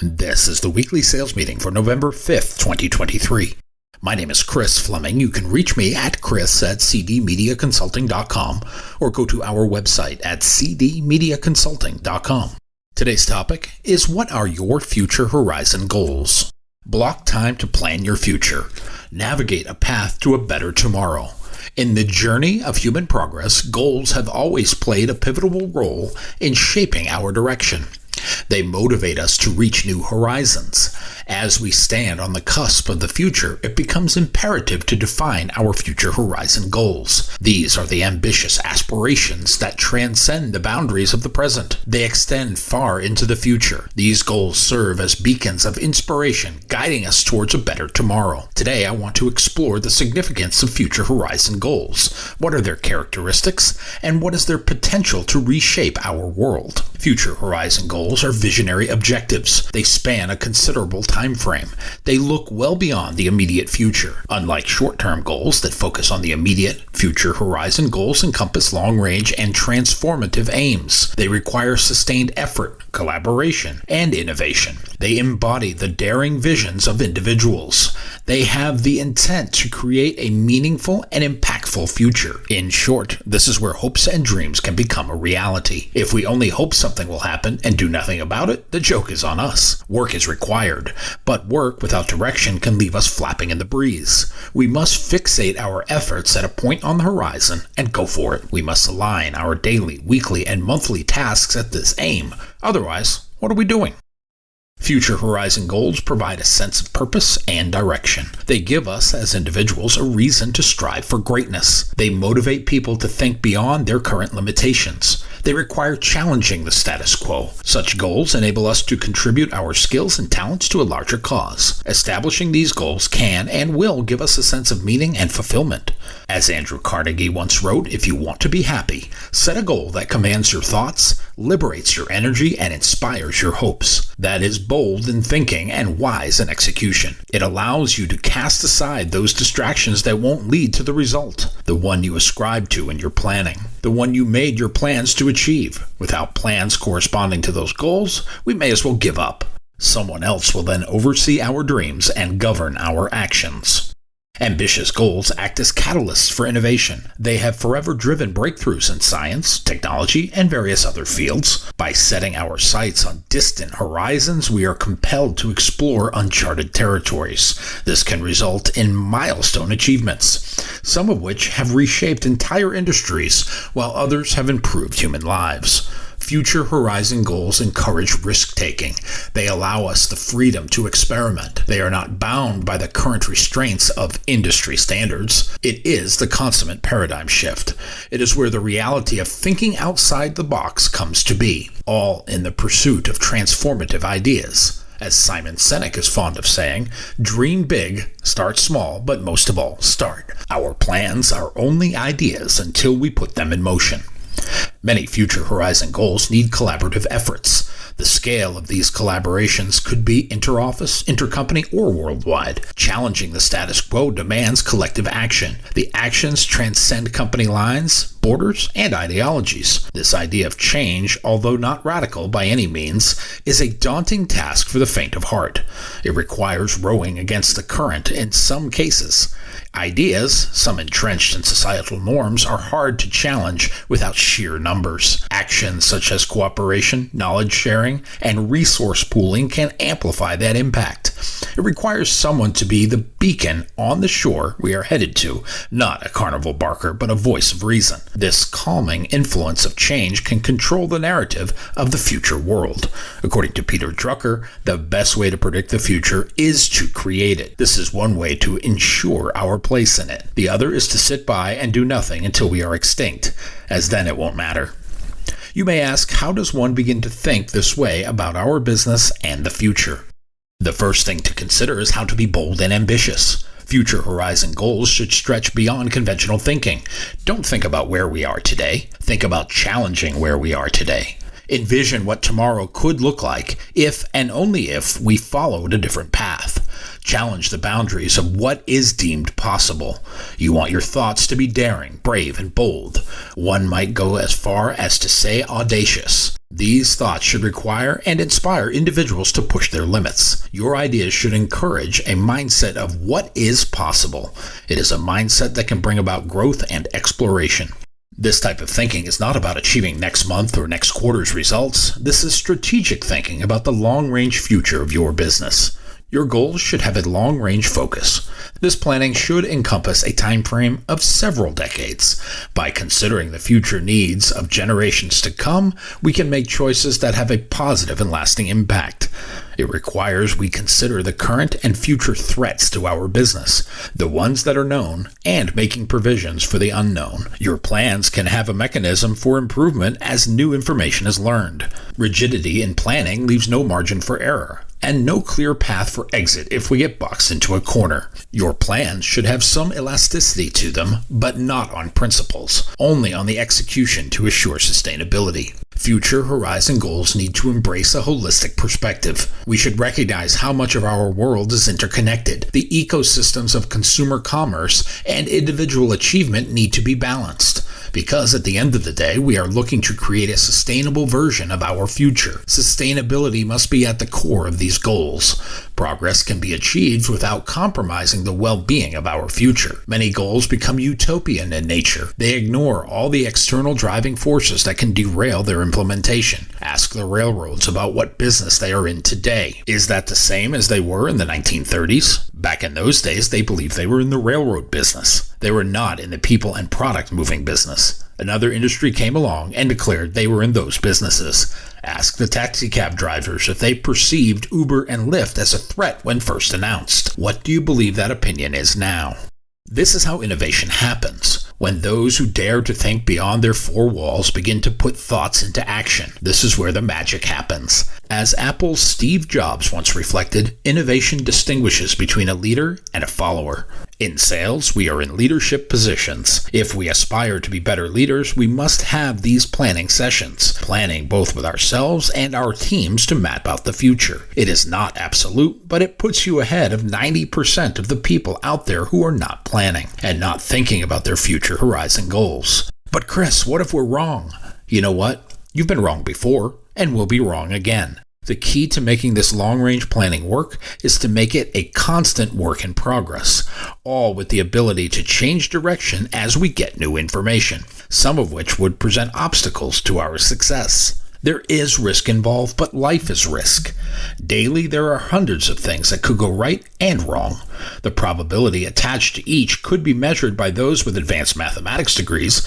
This is the weekly sales meeting for November 5th, 2023. My name is Chris Fleming. You can reach me at chris@cdmediaconsulting.com or go to our website at cdmediaconsulting.com. Today's topic is, what are your future horizon goals? Block time to plan your future. Navigate a path to a better tomorrow. In the journey of human progress, goals have always played a pivotal role in shaping our direction. They motivate us to reach new horizons. As we stand on the cusp of the future, it becomes imperative to define our future horizon goals. These are the ambitious aspirations that transcend the boundaries of the present. They extend far into the future. These goals serve as beacons of inspiration, guiding us towards a better tomorrow. Today, I want to explore the significance of future horizon goals. What are their characteristics, and what is their potential to reshape our world? Future horizon goals are visionary objectives. They span a considerable time frame. They look well beyond the immediate future. Unlike short-term goals that focus on the immediate, future horizon goals encompass long-range and transformative aims. They require sustained effort, collaboration, and innovation. They embody the daring visions of individuals. They have the intent to create a meaningful and impactful future. In short, this is where hopes and dreams can become a reality. If we only hope something will happen and do nothing about it, the joke is on us. Work is required, but work without direction can leave us flapping in the breeze. We must fixate our efforts at a point on the horizon and go for it. We must align our daily, weekly, and monthly tasks at this aim. Otherwise, what are we doing? Future horizon goals provide a sense of purpose and direction. They give us, as individuals, a reason to strive for greatness. They motivate people to think beyond their current limitations. They require challenging the status quo. Such goals enable us to contribute our skills and talents to a larger cause. Establishing these goals can and will give us a sense of meaning and fulfillment. As Andrew Carnegie once wrote, if you want to be happy, set a goal that commands your thoughts, liberates your energy, and inspires your hopes. That is bold in thinking and wise in execution. It allows you to cast aside those distractions that won't lead to the result, the one you ascribe to in your planning, the one you made your plans to achieve. Without plans corresponding to those goals, we may as well give up. Someone else will then oversee our dreams and govern our actions. Ambitious goals act as catalysts for innovation. They have forever driven breakthroughs in science, technology, and various other fields. By setting our sights on distant horizons, we are compelled to explore uncharted territories. This can result in milestone achievements, some of which have reshaped entire industries, while others have improved human lives. Future horizon goals encourage risk-taking. They allow us the freedom to experiment. They are not bound by the current restraints of industry standards. It is the consummate paradigm shift. It is where the reality of thinking outside the box comes to be, all in the pursuit of transformative ideas. As Simon Sinek is fond of saying, dream big, start small, but most of all, start. Our plans are only ideas until we put them in motion. Many future horizon goals need collaborative efforts. The scale of these collaborations could be inter-office, intercompany, or worldwide. Challenging the status quo demands collective action. The actions transcend company lines, borders, and ideologies. This idea of change, although not radical by any means, is a daunting task for the faint of heart. It requires rowing against the current in some cases. Ideas, some entrenched in societal norms, are hard to challenge without sheer numbers. Actions such as cooperation, knowledge sharing, and resource pooling can amplify that impact. It requires someone to be the beacon on the shore we are headed to, not a carnival barker, but a voice of reason. This calming influence of change can control the narrative of the future world. According to Peter Drucker, the best way to predict the future is to create it. This is one way to ensure our place in it. The other is to sit by and do nothing until we are extinct, as then it won't matter. You may ask, how does one begin to think this way about our business and the future? The first thing to consider is how to be bold and ambitious. Future horizon goals should stretch beyond conventional thinking. Don't think about where we are today. Think about challenging where we are today. Envision what tomorrow could look like if and only if we followed a different path. Challenge the boundaries of what is deemed possible. You want your thoughts to be daring, brave, and bold. One might go as far as to say audacious. These thoughts should require and inspire individuals to push their limits. Your ideas should encourage a mindset of what is possible. It is a mindset that can bring about growth and exploration. This type of thinking is not about achieving next month or next quarter's results. This is strategic thinking about the long-range future of your business. Your goals should have a long-range focus. This planning should encompass a time frame of several decades. By considering the future needs of generations to come, we can make choices that have a positive and lasting impact. It requires we consider the current and future threats to our business, the ones that are known, and making provisions for the unknown. Your plans can have a mechanism for improvement as new information is learned. Rigidity in planning leaves no margin for error, and no clear path for exit if we get boxed into a corner. Your plans should have some elasticity to them, but not on principles, only on the execution to assure sustainability. Future horizon goals need to embrace a holistic perspective. We should recognize how much of our world is interconnected. The ecosystems of consumer commerce and individual achievement need to be balanced. Because at the end of the day, we are looking to create a sustainable version of our future. Sustainability must be at the core of these goals. Progress can be achieved without compromising the well-being of our future. Many goals become utopian in nature. They ignore all the external driving forces that can derail their implementation. Ask the railroads about what business they are in today. Is that the same as they were in the 1930s? Back in those days, they believed they were in the railroad business. They were not in the people and product moving business. Another industry came along and declared they were in those businesses. Ask the taxicab drivers if they perceived Uber and Lyft as a threat when first announced. What do you believe that opinion is now? This is how innovation happens. When those who dare to think beyond their four walls begin to put thoughts into action, this is where the magic happens. As Apple's Steve Jobs once reflected, innovation distinguishes between a leader and a follower. In sales, we are in leadership positions. If we aspire to be better leaders, we must have these planning sessions, planning both with ourselves and our teams to map out the future. It is not absolute, but it puts you ahead of 90% of the people out there who are not planning and not thinking about their future horizon goals. But Chris, what if we're wrong? You know what? You've been wrong before, and we'll be wrong again. The key to making this long-range planning work is to make it a constant work in progress, all with the ability to change direction as we get new information, some of which would present obstacles to our success. There is risk involved, but life is risk. Daily, there are hundreds of things that could go right and wrong. The probability attached to each could be measured by those with advanced mathematics degrees.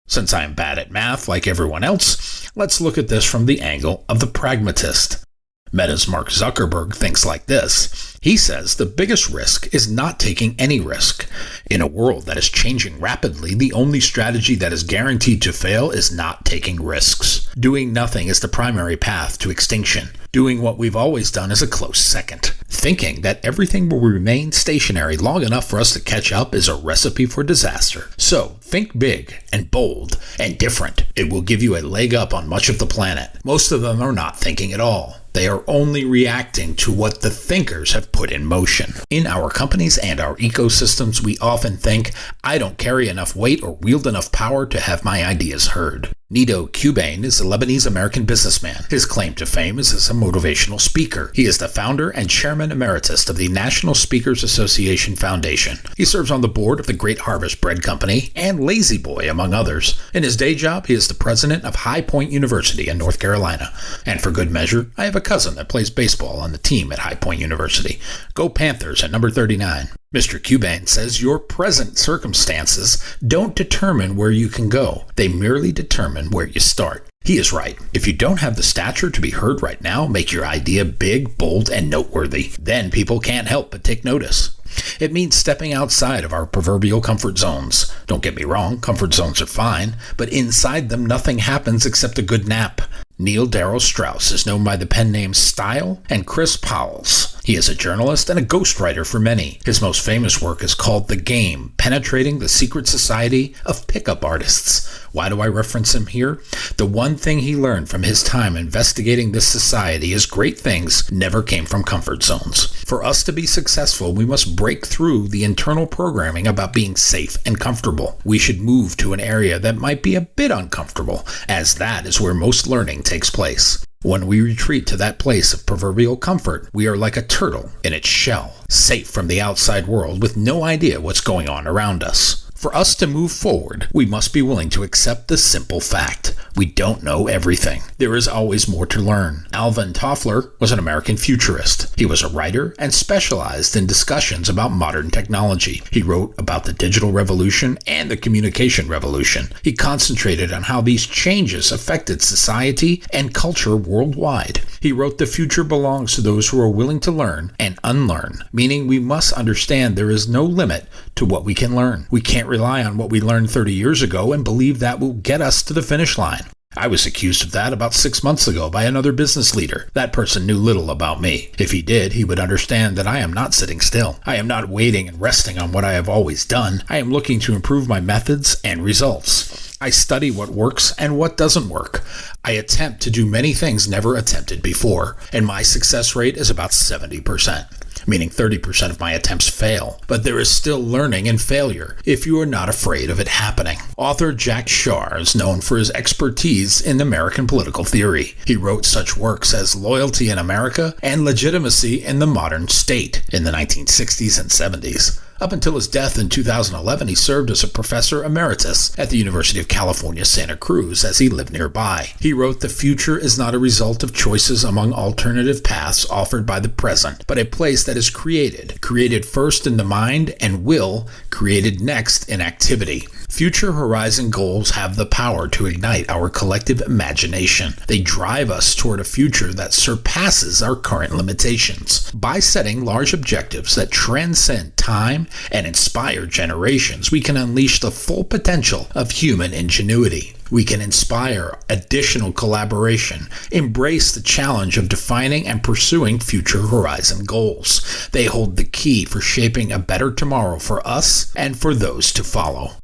Since I am bad at math like everyone else, let's look at this from the angle of the pragmatist. Meta's Mark Zuckerberg thinks like this. He says the biggest risk is not taking any risk. In a world that is changing rapidly, the only strategy that is guaranteed to fail is not taking risks. Doing nothing is the primary path to extinction. Doing what we've always done is a close second. Thinking that everything will remain stationary long enough for us to catch up is a recipe for disaster. So, think big and bold and different. It will give you a leg up on much of the planet. Most of them are not thinking at all. They are only reacting to what the thinkers have put in motion. In our companies and our ecosystems, we often think, I don't carry enough weight or wield enough power to have my ideas heard. Nido Qubein is a Lebanese-American businessman. His claim to fame is as a motivational speaker. He is the founder and chairman emeritus of the National Speakers Association Foundation. He serves on the board of the Great Harvest Bread Company and Lazy Boy, among others. In his day job, he is the president of High Point University in North Carolina. And for good measure, I have a cousin that plays baseball on the team at High Point University. Go Panthers at number 39. Mr. Qubein says your present circumstances don't determine where you can go. They merely determine where you start. He is right. If you don't have the stature to be heard right now, make your idea big, bold, and noteworthy. Then people can't help but take notice. It means stepping outside of our proverbial comfort zones. Don't get me wrong, comfort zones are fine, but inside them nothing happens except a good nap. Neil Darrell Strauss is known by the pen names Style and Chris Powell's. He is a journalist and a ghostwriter for many. His most famous work is called The Game, Penetrating the Secret Society of Pickup Artists. Why do I reference him here? The one thing he learned from his time investigating this society is great things never came from comfort zones. For us to be successful, we must break through the internal programming about being safe and comfortable. We should move to an area that might be a bit uncomfortable, as that is where most learning takes place. When we retreat to that place of proverbial comfort, we are like a turtle in its shell, safe from the outside world with no idea what's going on around us. For us to move forward, we must be willing to accept the simple fact: we don't know everything. There is always more to learn. Alvin Toffler was an American futurist. He was a writer and specialized in discussions about modern technology. He wrote about the digital revolution and the communication revolution. He concentrated on how these changes affected society and culture worldwide. He wrote, "The future belongs to those who are willing to learn and unlearn," meaning we must understand there is no limit to what we can learn. We can't rely on what we learned 30 years ago and believe that will get us to the finish line. I was accused of that about 6 months ago by another business leader. That person knew little about me. If he did, he would understand that I am not sitting still. I am not waiting and resting on what I have always done. I am looking to improve my methods and results. I study what works and what doesn't work. I attempt to do many things never attempted before, and my success rate is about 70%. Meaning 30% of my attempts fail. But there is still learning and failure if you are not afraid of it happening. Author Jack Shar is known for his expertise in American political theory. He wrote such works as Loyalty in America and Legitimacy in the Modern State in the 1960s and 70s. Up until his death in 2011, he served as a professor emeritus at the University of California, Santa Cruz, as he lived nearby. He wrote, "The future is not a result of choices among alternative paths offered by the present, but a place that is created first in the mind and will, created next in activity." Future horizon goals have the power to ignite our collective imagination. They drive us toward a future that surpasses our current limitations. By setting large objectives that transcend time and inspire generations, we can unleash the full potential of human ingenuity. We can inspire additional collaboration, embrace the challenge of defining and pursuing future horizon goals. They hold the key for shaping a better tomorrow for us and for those to follow.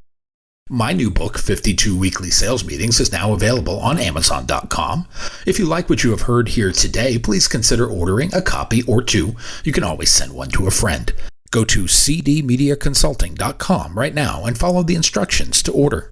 My new book, 52 Weekly Sales Meetings, is now available on Amazon.com. If you like what you have heard here today, please consider ordering a copy or two. You can always send one to a friend. Go to cdmediaconsulting.com right now and follow the instructions to order.